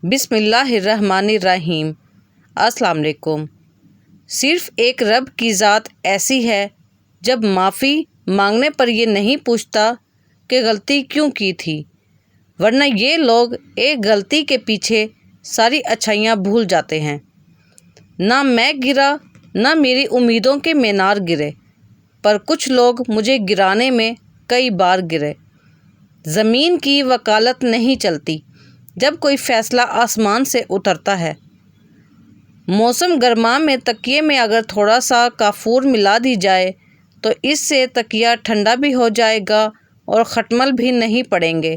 بسم اللہ الرحمن الرحیم۔ السلام علیکم۔ صرف ایک رب کی ذات ایسی ہے جب معافی مانگنے پر یہ نہیں پوچھتا کہ غلطی کیوں کی تھی، ورنہ یہ لوگ ایک غلطی کے پیچھے ساری اچھائیاں بھول جاتے ہیں۔ نہ میں گرا نہ میری امیدوں کے مینار گرے، پر کچھ لوگ مجھے گرانے میں کئی بار گرے۔ زمین کی وکالت نہیں چلتی جب کوئی فیصلہ آسمان سے اترتا ہے۔ موسم گرما میں تکیے میں اگر تھوڑا سا کافور ملا دی جائے تو اس سے تکیہ ٹھنڈا بھی ہو جائے گا اور خٹمل بھی نہیں پڑیں گے۔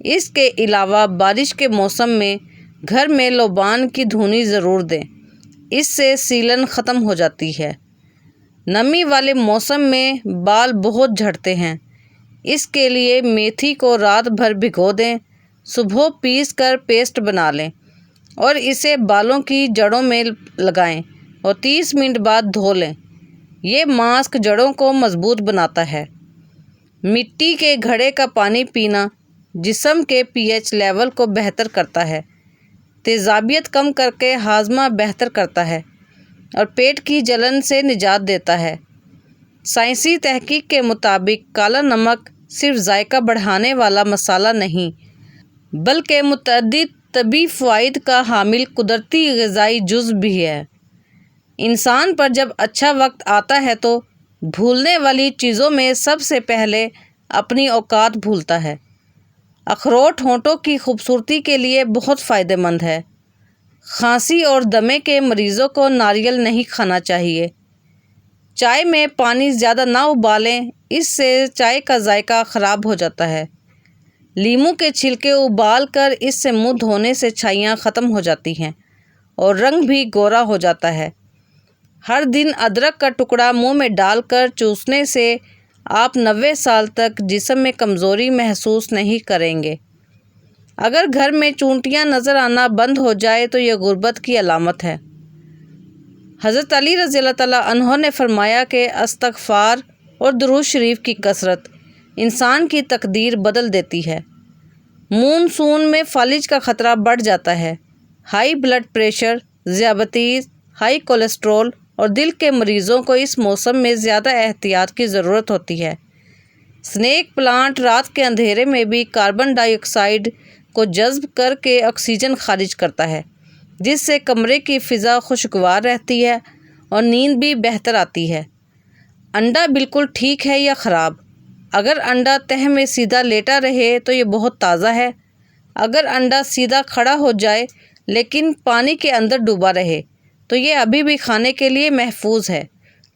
اس کے علاوہ بارش کے موسم میں گھر میں لوبان کی دھونی ضرور دیں، اس سے سیلن ختم ہو جاتی ہے۔ نمی والے موسم میں بال بہت جھڑتے ہیں، اس کے لیے میتھی کو رات بھر بھگو دیں، صبح پیس کر پیسٹ بنا لیں اور اسے بالوں کی جڑوں میں لگائیں اور 30 منٹ بعد دھو لیں۔ یہ ماسک جڑوں کو مضبوط بناتا ہے۔ مٹی کے گھڑے کا پانی پینا جسم کے پی ایچ لیول کو بہتر کرتا ہے، تیزابیت کم کر کے ہاضمہ بہتر کرتا ہے اور پیٹ کی جلن سے نجات دیتا ہے۔ سائنسی تحقیق کے مطابق کالا نمک صرف ذائقہ بڑھانے والا مسالہ نہیں بلکہ متعدد طبی فوائد کا حامل قدرتی غذائی جز بھی ہے۔ انسان پر جب اچھا وقت آتا ہے تو بھولنے والی چیزوں میں سب سے پہلے اپنی اوقات بھولتا ہے۔ اخروٹ ہونٹوں کی خوبصورتی کے لیے بہت فائدہ مند ہے۔ کھانسی اور دمے کے مریضوں کو ناریل نہیں کھانا چاہیے۔ چائے میں پانی زیادہ نہ ابالیں، اس سے چائے کا ذائقہ خراب ہو جاتا ہے۔ لیموں کے چھلکے ابال کر اس سے منہ دھونے سے چھائیاں ختم ہو جاتی ہیں اور رنگ بھی گورا ہو جاتا ہے۔ ہر دن ادرک کا ٹکڑا منہ میں ڈال کر چوسنے سے آپ 90 سال تک جسم میں کمزوری محسوس نہیں کریں گے۔ اگر گھر میں چونٹیاں نظر آنا بند ہو جائے تو یہ غربت کی علامت ہے۔ حضرت علی رضی اللہ تعالیٰ عنہ نے فرمایا کہ استغفار اور درود شریف کی کثرت انسان کی تقدیر بدل دیتی ہے۔ مون سون میں فالج کا خطرہ بڑھ جاتا ہے۔ ہائی بلڈ پریشر، ذیابیطس، ہائی کولیسٹرول اور دل کے مریضوں کو اس موسم میں زیادہ احتیاط کی ضرورت ہوتی ہے۔ سنیک پلانٹ رات کے اندھیرے میں بھی کاربن ڈائی آکسائیڈ کو جذب کر کے آکسیجن خارج کرتا ہے، جس سے کمرے کی فضا خوشگوار رہتی ہے اور نیند بھی بہتر آتی ہے۔ انڈا بالکل ٹھیک ہے یا خراب؟ اگر انڈا تہہ میں سیدھا لیٹا رہے تو یہ بہت تازہ ہے۔ اگر انڈا سیدھا کھڑا ہو جائے لیکن پانی کے اندر ڈوبا رہے تو یہ ابھی بھی کھانے کے لیے محفوظ ہے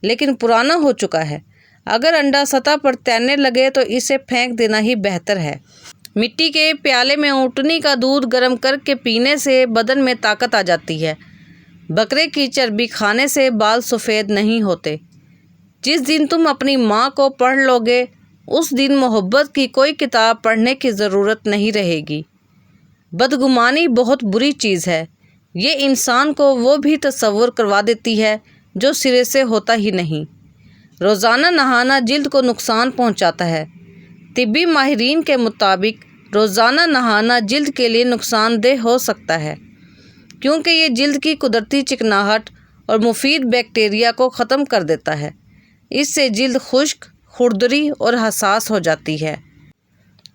لیکن پرانا ہو چکا ہے۔ اگر انڈا سطح پر تیرنے لگے تو اسے پھینک دینا ہی بہتر ہے۔ مٹی کے پیالے میں اونٹنی کا دودھ گرم کر کے پینے سے بدن میں طاقت آ جاتی ہے۔ بکرے کی چربی کھانے سے بال سفید نہیں ہوتے۔ جس دن تم اپنی ماں کو پڑھ لو گے اس دن محبت کی کوئی کتاب پڑھنے کی ضرورت نہیں رہے گی۔ بدگمانی بہت بری چیز ہے۔ یہ انسان کو وہ بھی تصور کروا دیتی ہے جو سرے سے ہوتا ہی نہیں۔ روزانہ نہانا جلد کو نقصان پہنچاتا ہے۔ طبی ماہرین کے مطابق روزانہ نہانا جلد کے لیے نقصان دہ ہو سکتا ہے کیونکہ یہ جلد کی قدرتی چکناہٹ اور مفید بیکٹیریا کو ختم کر دیتا ہے۔ اس سے جلد خشک، کھردری اور حساس ہو جاتی ہے۔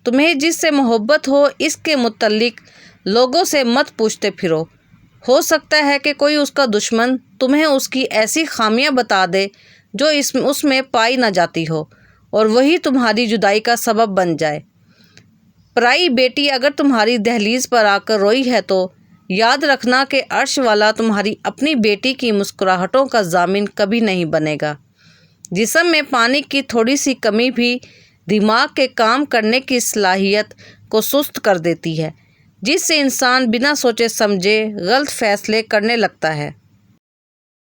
تمہیں جس سے محبت ہو اس کے متعلق لوگوں سے مت پوچھتے پھرو۔ ہو سکتا ہے کہ کوئی اس کا دشمن تمہیں اس کی ایسی خامیاں بتا دے جو اس میں پائی نہ جاتی ہو اور وہی تمہاری جدائی کا سبب بن جائے۔ پرائی بیٹی اگر تمہاری دہلیز پر آ کر روئی ہے تو یاد رکھنا کہ عرش والا تمہاری اپنی بیٹی کی مسکراہٹوں کا ضامن کبھی نہیں بنے گا۔ جسم میں پانی کی تھوڑی سی کمی بھی دماغ کے کام کرنے کی صلاحیت کو سست کر دیتی ہے، جس سے انسان بنا سوچے سمجھے غلط فیصلے کرنے لگتا ہے۔